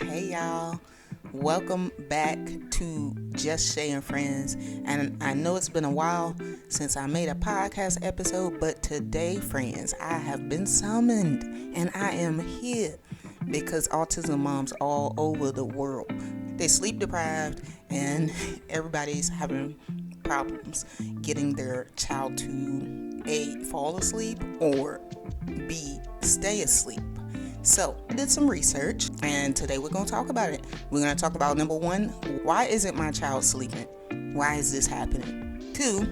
Hey y'all, welcome back to Just Shay and Friends. And I know it's been a while since I made a podcast episode, but today, friends, I have been summoned and I am here because autism moms all over the world, they sleep deprived and everybody's having problems getting their child to A, fall asleep, or B, stay asleep. So I did some research and today we're going to talk about it. We're going to talk about number one, why isn't my child sleeping? Why is this happening? Two,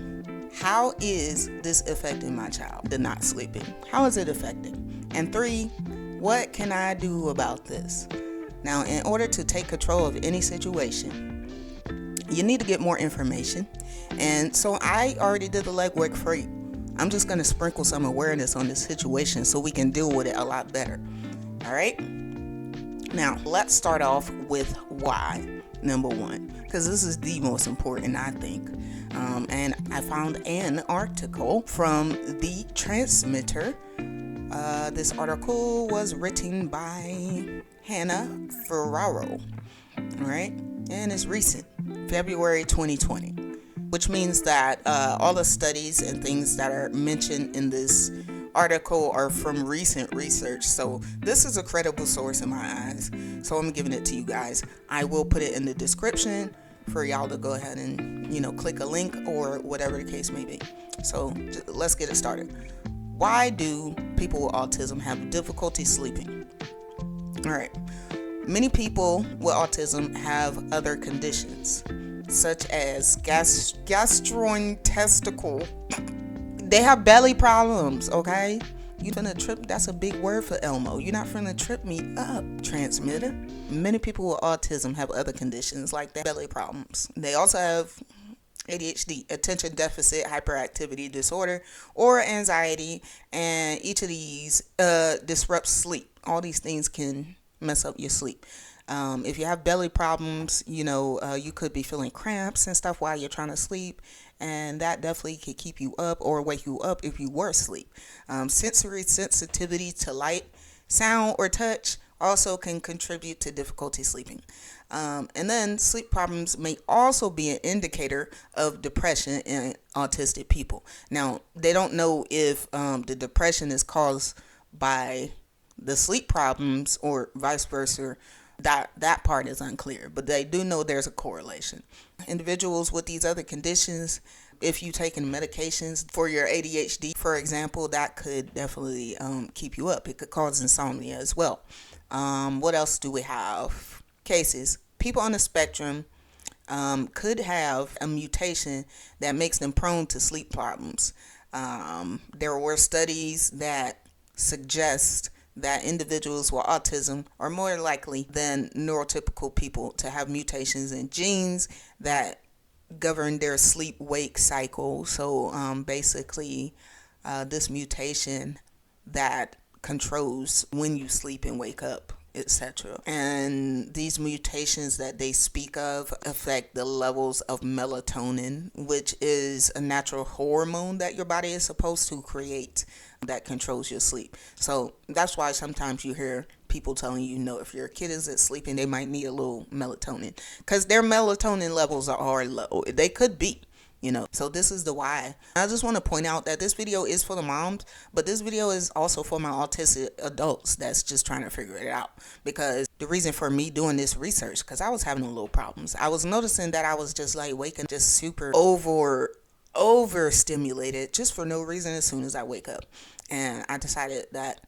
how is this affecting my child, the not sleeping? How is it affecting? And three, what can I do about this? Now, in order to take control of any situation, you need to get more information. And so I already did the legwork for you. I'm just going to sprinkle some awareness on this situation so we can deal with it a lot better. All right. Now, let's start off with why, number one, because this is the most important, I think. And I found an article from The Transmitter. This article was written by Hannah Ferraro. All right. And it's recent, February 2020, which means that all the studies and things that are mentioned in this article are from recent research. So this is a credible source in my eyes. So I'm giving it to you guys. I will put it in the description for y'all to go ahead and, click a link or whatever the case may be. So let's get it started. Why do people with autism have difficulty sleeping? All right. Many people with autism have other conditions, such as gastrointestinal. They have belly problems, okay? You finna trip, that's a big word for Elmo. You're not finna trip me up, transmitter. Many people with autism have other conditions like that, belly problems. They also have ADHD, attention deficit hyperactivity disorder, or anxiety, and each of these disrupts sleep. All these things can mess up your sleep. If you have belly problems, you could be feeling cramps and stuff while you're trying to sleep, and that definitely could keep you up or wake you up if you were asleep. Sensory sensitivity to light, sound, or touch also can contribute to difficulty sleeping. And then sleep problems may also be an indicator of depression in autistic people. Now, they don't know if the depression is caused by the sleep problems or vice versa. That part is unclear, but they do know there's a correlation. Individuals with these other conditions, if you taking medications for your ADHD, for example, that could definitely keep you up. It could cause insomnia as well. What else do we have? Cases. People on the spectrum could have a mutation that makes them prone to sleep problems. There were studies that suggest that individuals with autism are more likely than neurotypical people to have mutations in genes that govern their sleep-wake cycle. So basically, this mutation that controls when you sleep and wake up, etc. And these mutations that they speak of affect the levels of melatonin, which is a natural hormone that your body is supposed to create that controls your sleep. So that's why sometimes you hear people telling you, if your kid isn't sleeping, they might need a little melatonin because their melatonin levels are low. They could be. So this is the why. I just want to point out that this video is for the moms, but this video is also for my autistic adults that's just trying to figure it out. Because the reason for me doing this research, because I was having a little problems. I was noticing that I was just like waking just super overstimulated just for no reason as soon as I wake up. And I decided that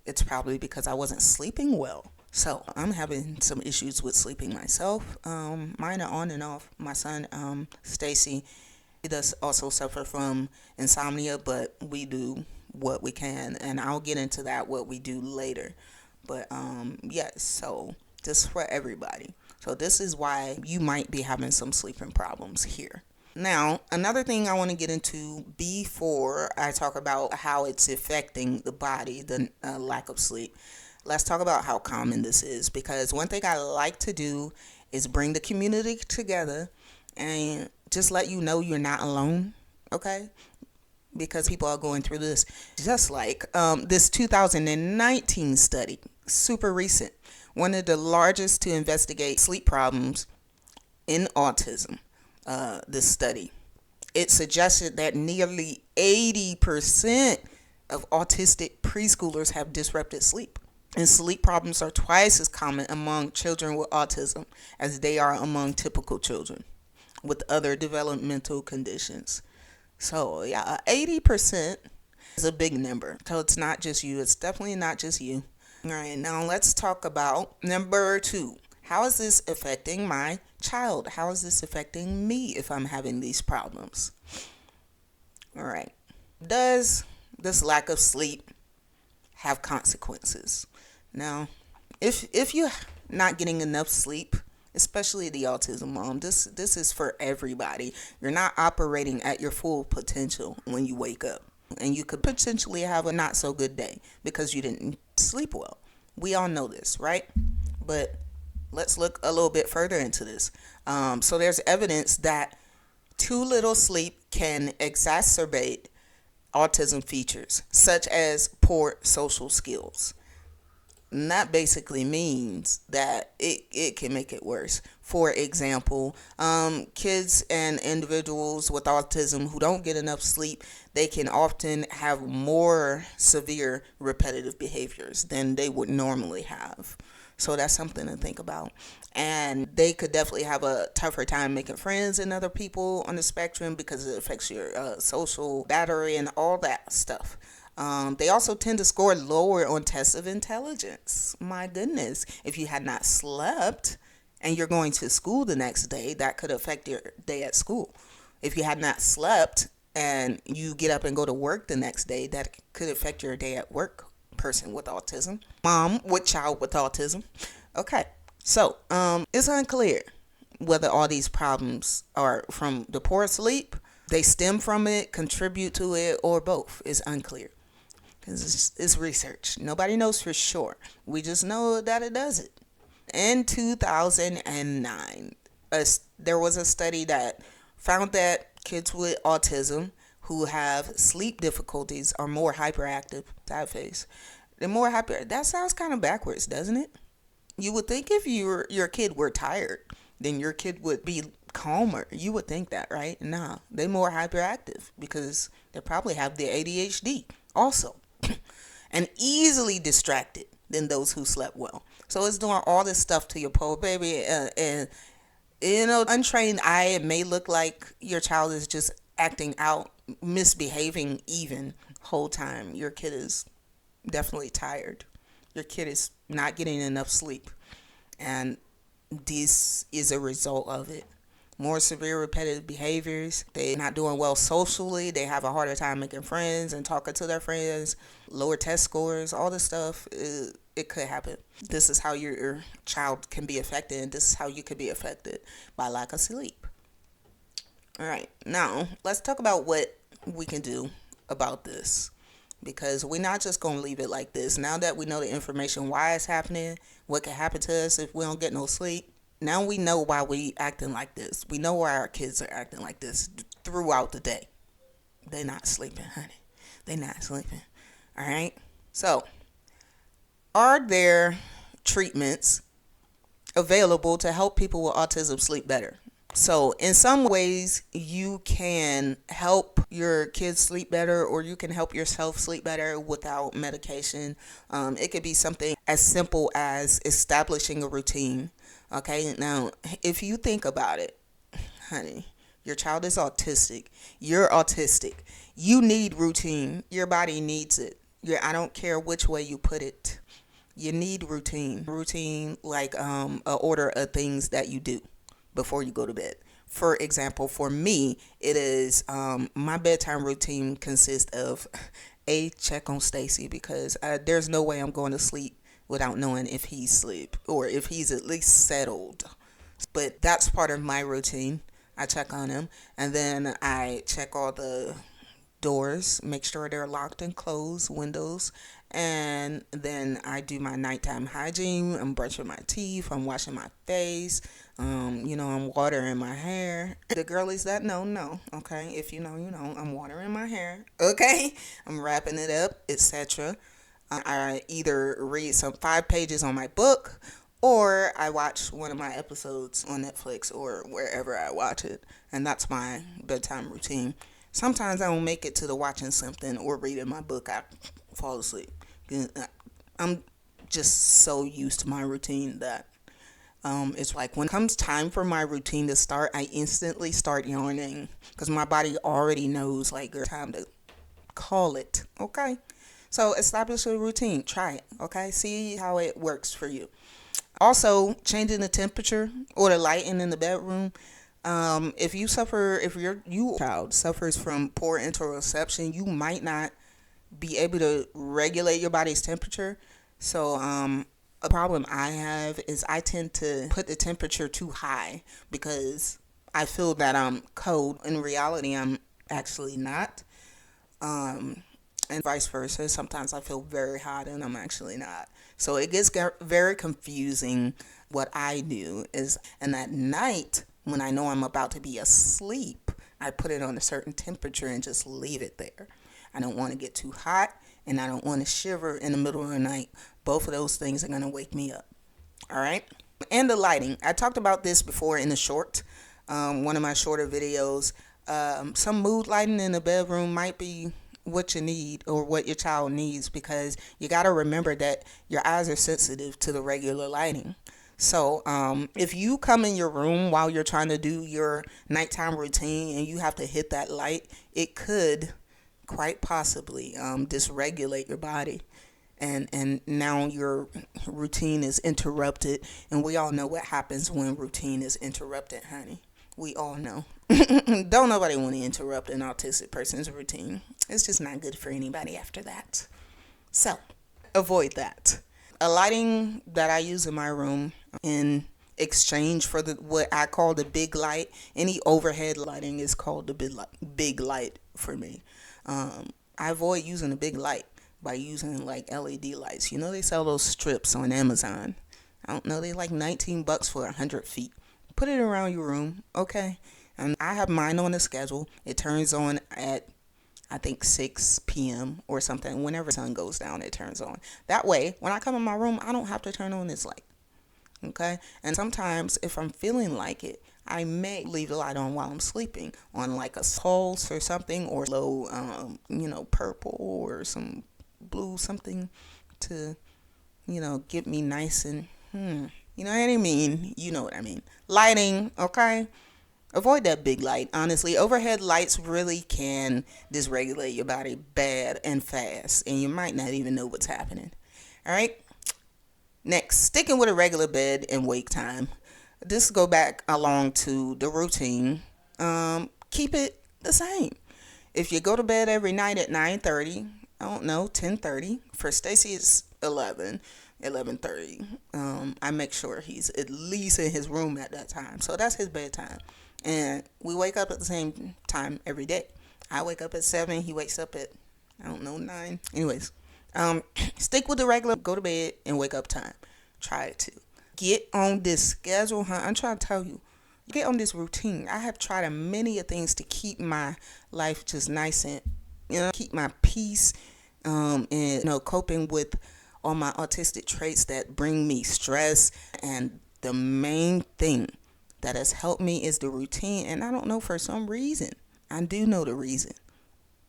it's probably because I wasn't sleeping well. So I'm having some issues with sleeping myself. Mine are on and off. My son, Stacy, he does also suffer from insomnia, but we do what we can, and I'll get into that, what we do later. But yes, so this is for everybody. So this is why you might be having some sleeping problems here. Now, another thing I want to get into before I talk about how it's affecting the body, the lack of sleep. Let's talk about how common this is, because one thing I like to do is bring the community together and just let you know you're not alone, okay? Because people are going through this. Just like this 2019 study, super recent, one of the largest to investigate sleep problems in autism. This study, it suggested that nearly 80% of autistic preschoolers have disrupted sleep. And sleep problems are twice as common among children with autism as they are among typical children with other developmental conditions. So, yeah, 80% is a big number. So, it's not just you. It's definitely not just you. All right, now let's talk about number 2. How is this affecting my child? How is this affecting me if I'm having these problems? All right. Does this lack of sleep have consequences? Now, if you're not getting enough sleep, especially the autism mom, this is for everybody. You're not operating at your full potential when you wake up, and you could potentially have a not so good day because you didn't sleep well. We all know this, right? But let's look a little bit further into this. So there's evidence that too little sleep can exacerbate autism features, such as poor social skills. And that basically means that it can make it worse. For example, kids and individuals with autism who don't get enough sleep, they can often have more severe repetitive behaviors than they would normally have. So that's something to think about. And they could definitely have a tougher time making friends and other people on the spectrum because it affects your social battery and all that stuff. They also tend to score lower on tests of intelligence. My goodness, if you had not slept and you're going to school the next day, that could affect your day at school. If you had not slept and you get up and go to work the next day, that could affect your day at work. Person with autism, mom with child with autism. Okay, so it's unclear whether all these problems are from the poor sleep, they stem from it, contribute to it, or both. It's unclear. It's research. Nobody knows for sure. We just know that it does it. In 2009, there was a study that found that kids with autism who have sleep difficulties are more hyperactive. Sad face. They're more hyper. That sounds kind of backwards, doesn't it? You would think if your kid were tired, then your kid would be calmer. You would think that, right? Nah, they're more hyperactive because they probably have the ADHD also, and easily distracted than those who slept well. So it's doing all this stuff to your poor baby, and untrained eye, it may look like your child is just acting out, misbehaving even whole time. Your kid is definitely tired. Your kid is not getting enough sleep, and this is a result of it. More severe repetitive behaviors. They're not doing well socially. They have a harder time making friends and talking to their friends. Lower test scores. All this stuff. It could happen. This is how your child can be affected, and this is how you could be affected by lack of sleep. All right, now let's talk about what we can do about this, because we're not just going to leave it like this. Now that we know the information, why it's happening, what can happen to us if we don't get no sleep, now we know why we acting like this. We know why our kids are acting like this throughout the day. They're not sleeping, honey. They're not sleeping. All right? So, are there treatments available to help people with autism sleep better? So in some ways, you can help your kids sleep better, or you can help yourself sleep better without medication. It could be something as simple as establishing a routine. Okay, now if you think about it, honey, your child is autistic. You're autistic. You need routine. Your body needs it. I don't care which way you put it. You need routine. Routine, like a order of things that you do before you go to bed. For example, for me, it is my bedtime routine consists of check on Stacy, because there's no way I'm going to sleep without knowing if he's asleep or if he's at least settled. But that's part of my routine. I check on him, and then I check all the doors, make sure they're locked and closed, windows, and then I do my nighttime hygiene. I'm brushing my teeth, I'm washing my face, I'm watering my hair. The girlies that know, okay? If you know, I'm watering my hair, okay? I'm wrapping it up, etc. I either read some 5 pages on my book, or I watch one of my episodes on Netflix or wherever I watch it, and that's my bedtime routine. Sometimes I don't make it to the watching something or reading my book. I fall asleep. I'm just so used to my routine that it's like when it comes time for my routine to start, I instantly start yawning because my body already knows like it's time to call it. Okay, so establish a routine. Try it. Okay, see how it works for you. Also, changing the temperature or the lighting in the bedroom. If your child suffers from poor interoception, you might not be able to regulate your body's temperature. So, a problem I have is I tend to put the temperature too high because I feel that I'm cold. In reality, I'm actually not. And vice versa. Sometimes I feel very hot and I'm actually not. So it gets very confusing. What I do is, and at night, when I know I'm about to be asleep, I put it on a certain temperature and just leave it there. I don't want to get too hot and I don't want to shiver in the middle of the night. Both of those things are going to wake me up. All right. And the lighting. I talked about this before in the one of my shorter videos. Some mood lighting in the bedroom might be what you need or what your child needs, because you got to remember that your eyes are sensitive to the regular lighting. So if you come in your room while you're trying to do your nighttime routine and you have to hit that light, it could quite possibly dysregulate your body. And now your routine is interrupted. And we all know what happens when routine is interrupted, honey. We all know. Don't nobody want to interrupt an autistic person's routine. It's just not good for anybody after that. So, avoid that. A lighting that I use in my room in exchange for what I call the big light. Any overhead lighting is called the big light for me. I avoid using the big light by using like LED lights. You know, they sell those strips on Amazon. I don't know, they like $19 for 100 feet. Put it around your room, okay? And I have mine on a schedule. It turns on at, I think, 6 p.m. or something. Whenever the sun goes down, it turns on. That way, when I come in my room, I don't have to turn on this light, okay? And sometimes, if I'm feeling like it, I may leave the light on while I'm sleeping on like a pulse or something, or low, purple or some blue, something to, get me nice and, you know what I mean? You know what I mean. Lighting, okay? Avoid that big light. Honestly, overhead lights really can dysregulate your body bad and fast, and you might not even know what's happening. All right? Next, sticking with a regular bed and wake time. This go back along to the routine. Keep it the same. If you go to bed every night at 9:30, I don't know, 10:30. For Stacy, it's 11:30. I make sure he's at least in his room at that time. So that's his bedtime. And we wake up at the same time every day. I wake up at 7. He wakes up at, 9. Anyways, stick with the regular go to bed and wake up time. Try it too. Get on this schedule, huh? I'm trying to tell you. Get on this routine. I have tried many things to keep my life just nice and, keep my peace, and, coping with all my autistic traits that bring me stress. And the main thing that has helped me is the routine. And I don't know, for some reason, I do know the reason.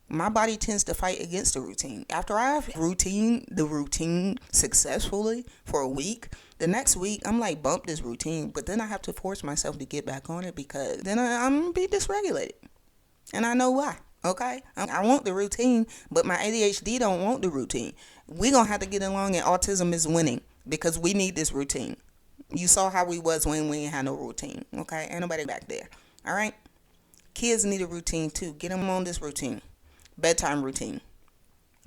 My body tends to fight against the routine. After I've the routine successfully for a week, the next week I'm like, bump this routine. But then I have to force myself to get back on it, because then I'm going to be dysregulated. And I know why. Okay? I want the routine, but my ADHD don't want the routine. We're going to have to get along, and autism is winning because we need this routine. You saw how we was when we ain't had no routine. Okay? Ain't nobody back there. All right? Kids need a routine too. Get them on this routine. Bedtime routine.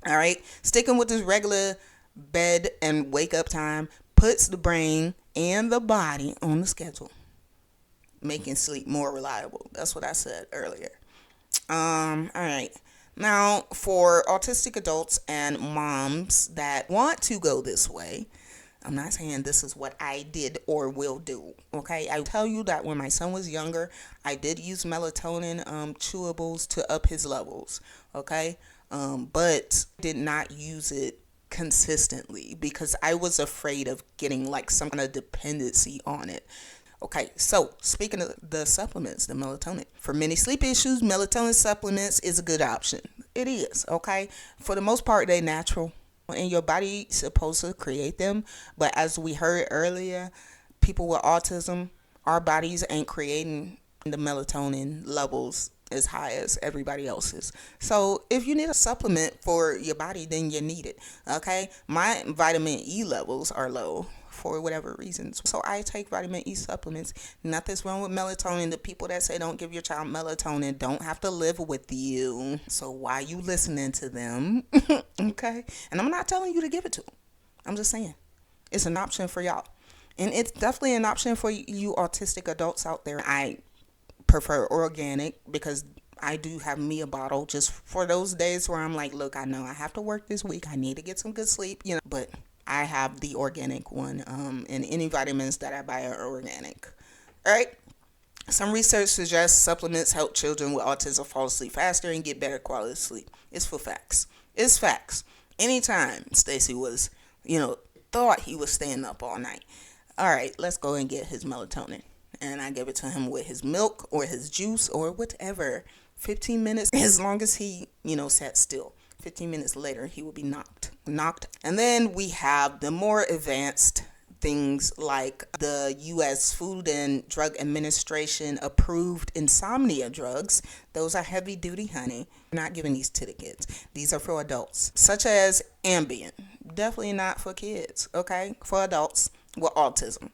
All right? Sticking with this regular bed and wake up time puts the brain and the body on the schedule, making sleep more reliable. That's what I said earlier. All right. Now, for autistic adults and moms that want to go this way, I'm not saying this is what I did or will do, okay? I tell you that when my son was younger, I did use melatonin chewables to up his levels, okay? But did not use it consistently because I was afraid of getting like some kind of dependency on it. Okay, so speaking of the supplements, the melatonin. For many sleep issues, melatonin supplements is a good option. It is, okay? For the most part, they're natural and your body supposed to create them. But as we heard earlier, people with autism, our bodies ain't creating the melatonin levels as high as everybody else's. So if you need a supplement for your body, then you need it. Okay? My vitamin E levels are low for whatever reasons. So I take vitamin E supplements. Nothing's wrong with melatonin. The people that say don't give your child melatonin don't have to live with you. So why you listening to them? Okay? And I'm not telling you to give it to them. I'm just saying it's an option for y'all. And it's definitely an option for you autistic adults out there. I prefer organic because I do have me a bottle just for those days where I'm like, look, I know I have to work this week. I need to get some good sleep, but I have the organic one, and any vitamins that I buy are organic. All right. Some research suggests supplements help children with autism fall asleep faster and get better quality sleep. It's for facts. It's facts. Anytime Stacy was, thought he was staying up all night. All right, let's go and get his melatonin. And I gave it to him with his milk or his juice or whatever. 15 minutes, as long as he, sat still. 15 minutes later, he will be knocked. And then we have the more advanced things like the U.S. Food and Drug Administration approved insomnia drugs. Those are heavy duty, honey. We're not giving these to the kids. These are for adults, such as Ambien. Definitely not for kids, okay? For adults with autism.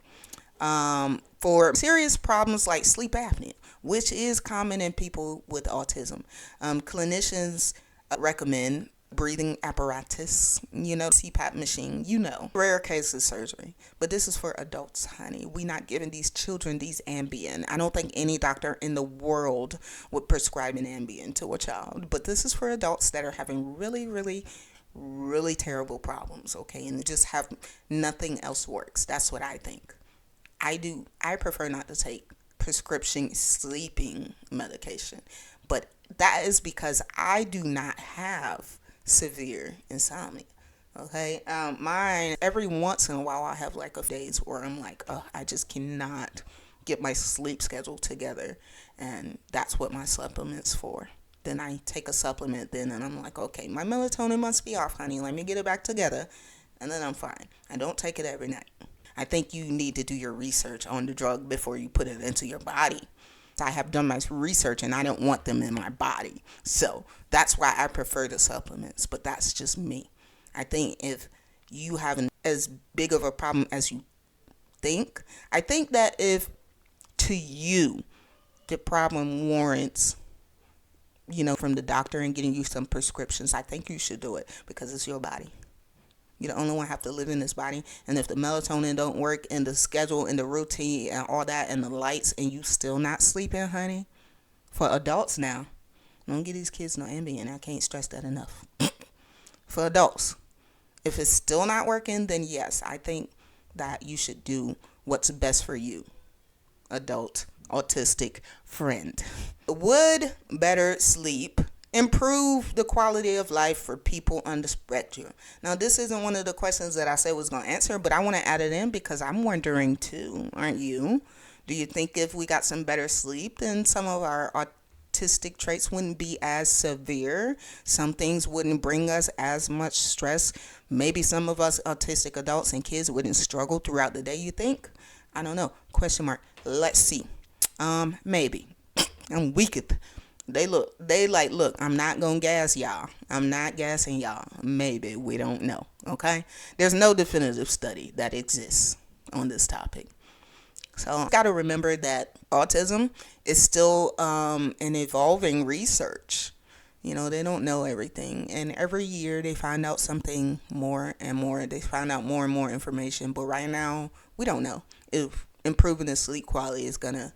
For serious problems like sleep apnea, which is common in people with autism. Clinicians recommend breathing apparatus, CPAP machine, rare cases surgery. But this is for adults, honey. We not giving these children these Ambien. I don't think any doctor in the world would prescribe an Ambien to a child. But this is for adults that are having really, really, really terrible problems, okay? And just have nothing else works. That's what I think. I prefer not to take prescription sleeping medication. But that is because I do not have severe insomnia. Okay, mine every once in a while I have like a days where I'm like, oh, I just cannot get my sleep schedule together, and that's what my supplement's for. Then I take a supplement then, and I'm like, okay, my melatonin must be off, honey. Let me get it back together, and then I'm fine. I don't take it every night. I think you need to do your research on the drug before you put it into your body. I have done my research and I don't want them in my body. So that's why I prefer the supplements. But that's just me. I think if you have as big of a problem as you think, I think that if to you the problem warrants, from the doctor and getting you some prescriptions, I think you should do it because it's your body. You the only one have to live in this body. And if the melatonin don't work and the schedule and the routine and all that and the lights and you still not sleeping, honey, for adults now, don't give these kids no Ambien. I can't stress that enough. For adults, if it's still not working, then yes, I think that you should do what's best for you, adult autistic friend. Would better sleep improve the quality of life for people on the spectrum? Now, this isn't one of the questions that I said was going to answer, but I want to add it in because I'm wondering too, aren't you? Do you think if we got some better sleep, then some of our autistic traits wouldn't be as severe? Some things wouldn't bring us as much stress? Maybe some of us autistic adults and kids wouldn't struggle throughout the day, you think? I don't know. Question mark. Let's see. Maybe. I'm weak at look, I'm not going to gas y'all. I'm not gassing y'all. Maybe. We don't know. Okay? There's no definitive study that exists on this topic. So, got to remember that autism is still an evolving research. They don't know everything. And every year they find out something more and more. They find out more and more information. But right now, we don't know if improving the sleep quality is going to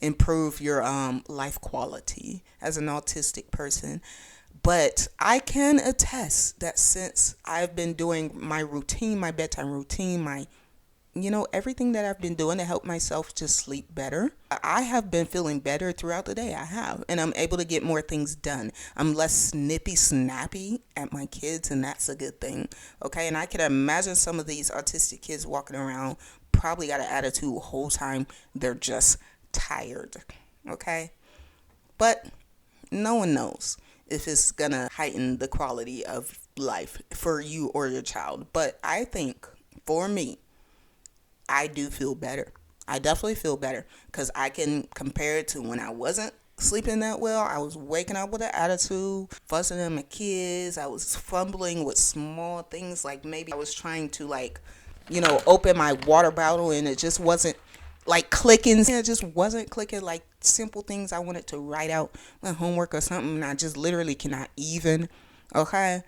improve your life quality as an autistic person. But I can attest that since I've been doing my routine, my bedtime routine, my everything that I've been doing to help myself to sleep better, I have been feeling better throughout the day. I have. And I'm able to get more things done. I'm less snippy, snappy at my kids, and that's a good thing. Okay. And I can imagine some of these autistic kids walking around probably got an attitude the whole time. They're just tired. Okay. But no one knows if it's gonna heighten the quality of life for you or your child. But I think for me, I do feel better. I definitely feel better because I can compare it to when I wasn't sleeping that well. I was waking up with an attitude, fussing at my kids. I was fumbling with small things, like maybe I was trying to open my water bottle and it just wasn't like clicking. It just wasn't clicking, like simple things I wanted to write out my homework or something, and I just literally cannot even. Okay.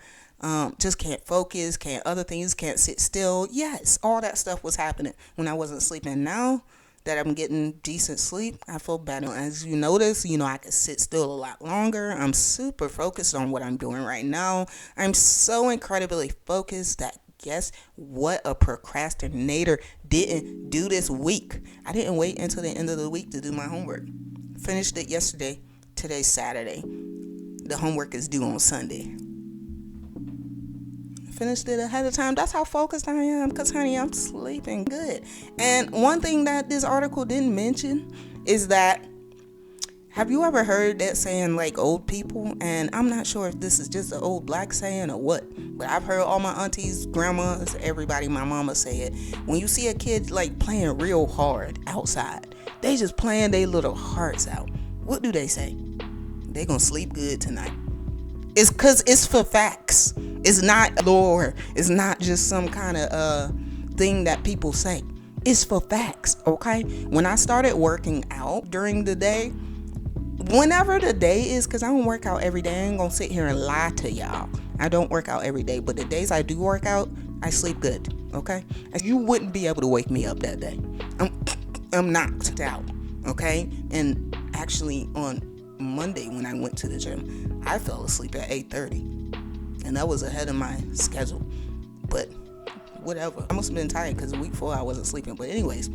Just can't focus, can't other things, can't sit still. Yes, all that stuff was happening when I wasn't sleeping. Now that I'm getting decent sleep, I feel better. As you notice, I can sit still a lot longer. I'm super focused on what I'm doing right now. I'm so incredibly focused that guess what a procrastinator didn't do this week. I didn't wait until the end of the week to do my homework. Finished it yesterday. Today's Saturday. The homework is due on Sunday. Finished it ahead of time. That's how focused I am, because honey, I'm sleeping good. And one thing that this article didn't mention is that, have you ever heard that saying, like old people, and I'm not sure if this is just an old black saying or what, but I've heard all my aunties, grandmas, everybody, my mama say it. When you see a kid like playing real hard outside, they just playing their little hearts out, what do they say? They gonna sleep good tonight. It's because it's for facts. It's not lore. It's not just some kind of thing that people say. It's for facts, okay? When I started working out during the day, whenever the day is, because I don't work out every day. I ain't going to sit here and lie to y'all. I don't work out every day. But the days I do work out, I sleep good, okay? You wouldn't be able to wake me up that day. I'm knocked out, okay? And actually on Monday when I went to the gym, I fell asleep at 8:30. And that was ahead of my schedule. But whatever. I must have been tired because week 4 I wasn't sleeping. But anyways,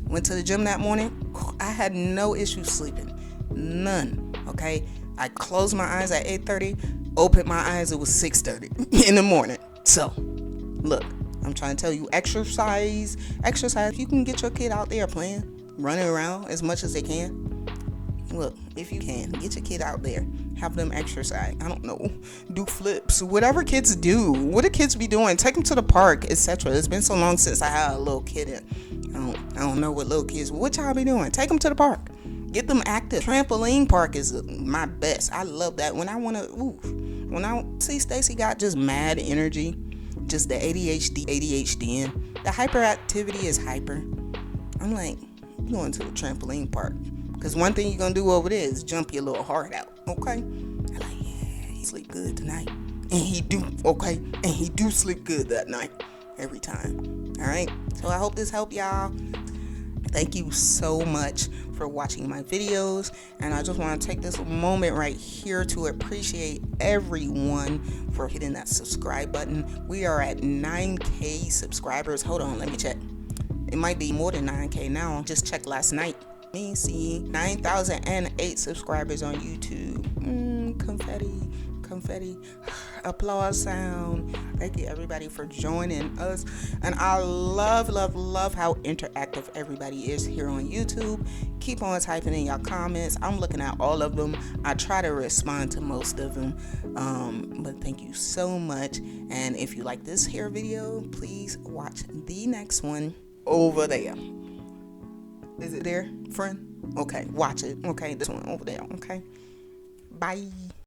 went to the gym that morning. I had no issue sleeping. None. Okay. I closed my eyes at 8:30. Opened my eyes. It was 6:30 in the morning. So, look, I'm trying to tell you, exercise. You can get your kid out there playing, running around as much as they can. Look, if you can, get your kid out there. Have them exercise. I don't know. Do flips. Whatever kids do. What do kids be doing? Take them to the park, etc. It's been so long since I had a little kid. I don't know what little kids. What y'all be doing? Take them to the park. Get them active. Trampoline park is my best. I love that. When I see Stacy got just mad energy. Just the ADHD in. The hyperactivity is hyper. I'm like, you going to the trampoline park. Because one thing you're going to do over there is jump your little heart out, okay? I'm like, yeah, he sleep good tonight. And he do, okay? And he do sleep good that night. Every time. All right? So I hope this helped y'all. Thank you so much for watching my videos. And I just want to take this moment right here to appreciate everyone for hitting that subscribe button. We are at 9K subscribers. Hold on, let me check. It might be more than 9K now. Just checked last night. Me see 9,008 subscribers on YouTube. Confetti, applause sound. Thank you everybody for joining us, and I love how interactive everybody is here on YouTube. Keep on typing in your comments. I'm looking at all of them. I try to respond to most of them, but thank you so much. And if you like this here video, please watch the next one over there. Is it there, friend? Okay, watch it. Okay, this one over there. Okay, bye.